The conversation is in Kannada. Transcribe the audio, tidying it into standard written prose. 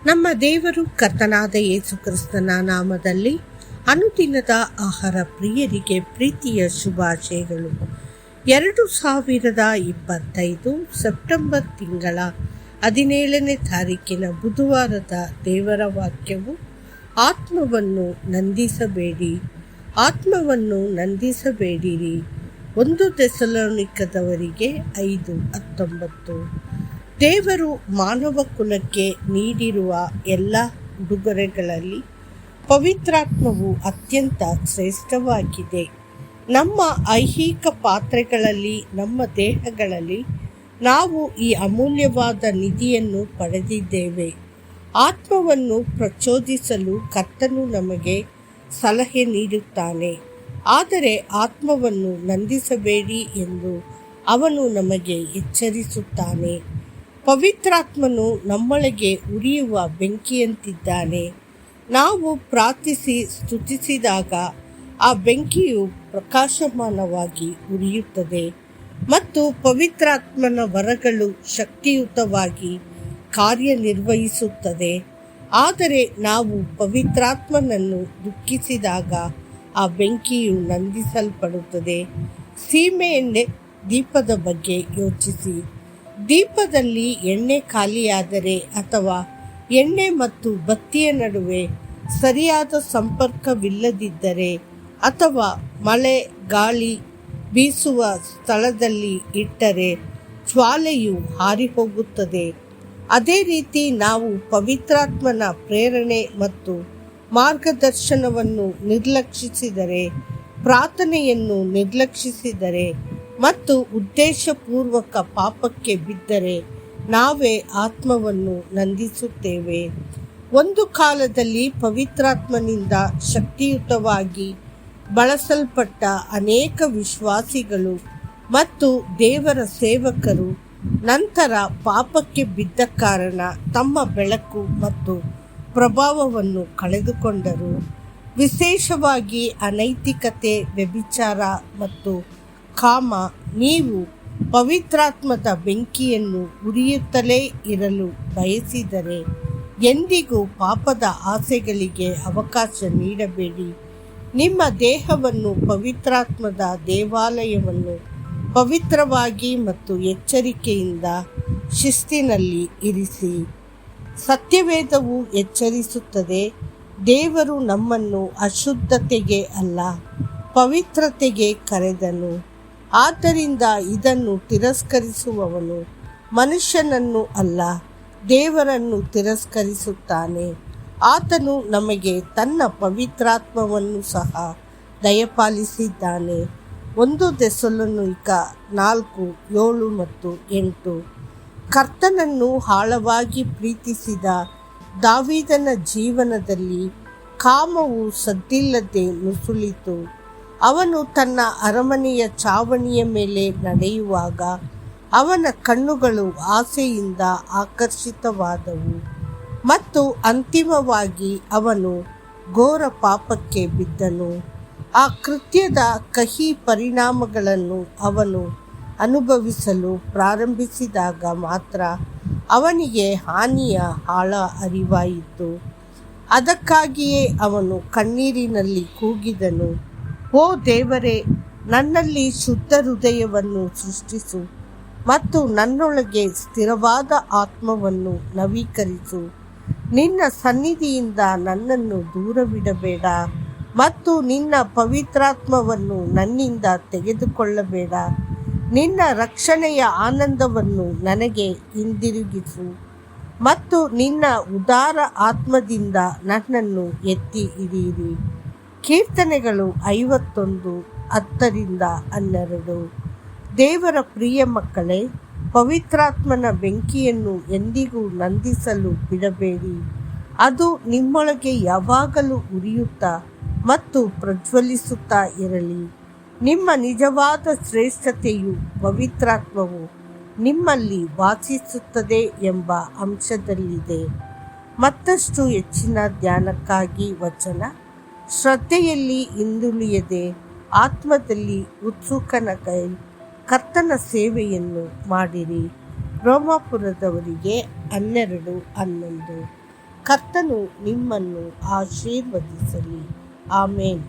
ನಮ್ಮ ದೇವರು ಕರ್ತನಾದ ಯೇಸು ಕ್ರಿಸ್ತನ ನಾಮದಲ್ಲಿ ಅನುದಿನದ ಆಹಾರ ಪ್ರಿಯರಿಗೆ ಪ್ರೀತಿಯ ಶುಭಾಶಯಗಳು. 2025 ಸೆಪ್ಟೆಂಬರ್ ತಿಂಗಳ 17ನೇ ತಾರೀಕಿನ ಬುಧವಾರದ ದೇವರ ವಾಕ್ಯವು ಆತ್ಮವನ್ನು ನಂದಿಸಬೇಡಿರಿ. 1 ಥೆಸಲೋನಿಕದವರಿಗೆ 5:19. ದೇವರು ಮಾನವ ಕುಲಕ್ಕೆ ನೀಡಿರುವ ಎಲ್ಲ ಉಡುಗೊರೆಗಳಲ್ಲಿ ಪವಿತ್ರಾತ್ಮವು ಅತ್ಯಂತ ಶ್ರೇಷ್ಠವಾಗಿದೆ. ನಮ್ಮ ಐಹಿಕ ಪಾತ್ರೆಗಳಲ್ಲಿ, ನಮ್ಮ ದೇಹಗಳಲ್ಲಿ ನಾವು ಈ ಅಮೂಲ್ಯವಾದ ನಿಧಿಯನ್ನು ಪಡೆದಿದ್ದೇವೆ. ಆತ್ಮವನ್ನು ಪ್ರಚೋದಿಸಲು ಕರ್ತನು ನಮಗೆ ಸಲಹೆ ನೀಡುತ್ತಾನೆ, ಆದರೆ ಆತ್ಮವನ್ನು ನಂದಿಸಬೇಡಿ ಎಂದು ಅವನು ನಮಗೆ ಎಚ್ಚರಿಸುತ್ತಾನೆ. ಪವಿತ್ರಾತ್ಮನು ನಮ್ಮೊಳಗೆ ಉರಿಯುವ ಬೆಂಕಿಯಂತಿದ್ದಾನೆ. ನಾವು ಪ್ರಾರ್ಥಿಸಿ ಸ್ತುತಿಸಿದಾಗ ಆ ಬೆಂಕಿಯು ಪ್ರಕಾಶಮಾನವಾಗಿ ಉರಿಯುತ್ತದೆ ಮತ್ತು ಪವಿತ್ರಾತ್ಮನ ವರಗಳು ಶಕ್ತಿಯುತವಾಗಿ ಕಾರ್ಯನಿರ್ವಹಿಸುತ್ತದೆ. ಆದರೆ ನಾವು ಪವಿತ್ರಾತ್ಮನನ್ನು ದುಃಖಿಸಿದಾಗ ಆ ಬೆಂಕಿಯು ನಂದಿಸಲ್ಪಡುತ್ತದೆ. ಸೀಮೆಎಣ್ಣೆ ದೀಪದ ಬಗ್ಗೆ ಯೋಚಿಸಿ. ದೀಪದಲ್ಲಿ ಎಣ್ಣೆ ಖಾಲಿಯಾದರೆ ಅಥವಾ ಎಣ್ಣೆ ಮತ್ತು ಬತ್ತಿಯ ನಡುವೆ ಸರಿಯಾದ ಸಂಪರ್ಕವಿಲ್ಲದಿದ್ದರೆ ಅಥವಾ ಮಳೆ ಗಾಳಿ ಬೀಸುವ ಸ್ಥಳದಲ್ಲಿ ಇಟ್ಟರೆ ಜ್ವಾಲೆಯು ಹಾರಿಹೋಗುತ್ತದೆ. ಅದೇ ರೀತಿ ನಾವು ಪವಿತ್ರಾತ್ಮನ ಪ್ರೇರಣೆ ಮತ್ತು ಮಾರ್ಗದರ್ಶನವನ್ನು ನಿರ್ಲಕ್ಷಿಸಿದರೆ, ಪ್ರಾರ್ಥನೆಯನ್ನು ನಿರ್ಲಕ್ಷಿಸಿದರೆ ಮತ್ತು ಉದ್ದೇಶಪೂರ್ವಕ ಪಾಪಕ್ಕೆ ಬಿದ್ದರೆ ನಾವೇ ಆತ್ಮವನ್ನು ನಂದಿಸುತ್ತೇವೆ. ಒಂದು ಕಾಲದಲ್ಲಿ ಪವಿತ್ರಾತ್ಮನಿಂದ ಶಕ್ತಿಯುತವಾಗಿ ಬಳಸಲ್ಪಟ್ಟ ಅನೇಕ ವಿಶ್ವಾಸಿಗಳು ಮತ್ತು ದೇವರ ಸೇವಕರು ನಂತರ ಪಾಪಕ್ಕೆ ಬಿದ್ದ ಕಾರಣ ತಮ್ಮ ಬೆಳಕು ಮತ್ತು ಪ್ರಭಾವವನ್ನು ಕಳೆದುಕೊಂಡರು. ವಿಶೇಷವಾಗಿ ಅನೈತಿಕತೆ, ವ್ಯಭಿಚಾರ ಮತ್ತು ಕಾಮ. ನೀವು ಪವಿತ್ರಾತ್ಮದ ಬೆಂಕಿಯನ್ನು ಉರಿಯುತ್ತಲೇ ಇರಲು ಬಯಸಿದರೆ ಎಂದಿಗೂ ಪಾಪದ ಆಸೆಗಳಿಗೆ ಅವಕಾಶ ನೀಡಬೇಡಿ. ನಿಮ್ಮ ದೇಹವನ್ನು ಪವಿತ್ರಾತ್ಮದ ದೇವಾಲಯವನ್ನು ಪವಿತ್ರವಾಗಿ ಮತ್ತು ಎಚ್ಚರಿಕೆಯಿಂದ ಶಿಸ್ತಿನಲ್ಲಿ ಇರಿಸಿ. ಸತ್ಯವೇದವು ಎಚ್ಚರಿಸುತ್ತದೆ, ದೇವರು ನಮ್ಮನ್ನು ಅಶುದ್ಧತೆಗೆ ಅಲ್ಲ, ಪವಿತ್ರತೆಗೆ ಕರೆದನು. ಆದ್ದರಿಂದ ಇದನ್ನು ತಿರಸ್ಕರಿಸುವವನು ಮನುಷ್ಯನನ್ನು ಅಲ್ಲ, ದೇವರನ್ನು ತಿರಸ್ಕರಿಸುತ್ತಾನೆ. ಆತನು ನಮಗೆ ತನ್ನ ಪವಿತ್ರಾತ್ಮವನ್ನು ಸಹ ದಯಪಾಲಿಸಿದ್ದಾನೆ. 1 ಥೆಸಲೋನಿಕ 4:7-8. ಕರ್ತನನ್ನು ಆಳವಾಗಿ ಪ್ರೀತಿಸಿದ ದಾವೀದನ ಜೀವನದಲ್ಲಿ ಕಾಮವು ಸದ್ದಿಲ್ಲದೆ ನುಸುಳಿತು. ಅವನು ತನ್ನ ಅರಮನೆಯ ಚಾವಣಿಯ ಮೇಲೆ ನಡೆಯುವಾಗ ಅವನ ಕಣ್ಣುಗಳು ಆಸೆಯಿಂದ ಆಕರ್ಷಿತವಾದವು ಮತ್ತು ಅಂತಿಮವಾಗಿ ಅವನು ಘೋರ ಪಾಪಕ್ಕೆ ಬಿದ್ದನು. ಆ ಕೃತ್ಯದ ಕಹಿ ಪರಿಣಾಮಗಳನ್ನು ಅವನು ಅನುಭವಿಸಲು ಪ್ರಾರಂಭಿಸಿದಾಗ ಮಾತ್ರ ಅವನಿಗೆ ಹಾನಿಯ ಆಳ ಅರಿವಾಯಿತು. ಅದಕ್ಕಾಗಿಯೇ ಅವನು ಕಣ್ಣೀರಿನಲ್ಲಿ ಕೂಗಿದನು, ಓ ದೇವರೇ, ನನ್ನಲ್ಲಿ ಶುದ್ಧ ಹೃದಯವನ್ನು ಸೃಷ್ಟಿಸು ಮತ್ತು ನನ್ನೊಳಗೆ ಸ್ಥಿರವಾದ ಆತ್ಮವನ್ನು ನವೀಕರಿಸು. ನಿನ್ನ ಸನ್ನಿಧಿಯಿಂದ ನನ್ನನ್ನು ದೂರವಿಡಬೇಡ ಮತ್ತು ನಿನ್ನ ಪವಿತ್ರಾತ್ಮವನ್ನು ನನ್ನಿಂದ ತೆಗೆದುಕೊಳ್ಳಬೇಡ. ನಿನ್ನ ರಕ್ಷಣೆಯ ಆನಂದವನ್ನು ನನಗೆ ಹಿಂದಿರುಗಿಸು ಮತ್ತು ನಿನ್ನ ಉದಾರ ಆತ್ಮದಿಂದ ನನ್ನನ್ನು ಎತ್ತಿ ಹಿಡಿಯಿರಿ. ಕೀರ್ತನೆಗಳು 51:10-12. ದೇವರ ಪ್ರಿಯ ಮಕ್ಕಳೇ, ಪವಿತ್ರಾತ್ಮನ ಬೆಂಕಿಯನ್ನು ಎಂದಿಗೂ ನಂದಿಸಲು ಬಿಡಬೇಡಿ. ಅದು ನಿಮ್ಮೊಳಗೆ ಯಾವಾಗಲೂ ಉರಿಯುತ್ತಾ ಮತ್ತು ಪ್ರಜ್ವಲಿಸುತ್ತಾ ಇರಲಿ. ನಿಮ್ಮ ನಿಜವಾದ ಶ್ರೇಷ್ಠತೆಯು ಪವಿತ್ರಾತ್ಮವು ನಿಮ್ಮಲ್ಲಿ ವಾಸಿಸುತ್ತದೆ ಎಂಬ ಅಂಶದಲ್ಲಿದೆ. ಮತ್ತಷ್ಟು ಹೆಚ್ಚಿನ ಧ್ಯಾನಕ್ಕಾಗಿ ವಚನ ಶ್ರದ್ಧೆಯಲ್ಲಿ ಹಿಂದುಳಿಯದೆ ಆತ್ಮದಲ್ಲಿ ಉತ್ಸುಕನಾಗಿ ಕರ್ತನ ಸೇವೆಯನ್ನು ಮಾಡಿರಿ. ರೋಮಾಪುರದವರಿಗೆ 12:11. ಕರ್ತನು ನಿಮ್ಮನ್ನು ಆಶೀರ್ವದಿಸಲಿ. ಆಮೇನ್.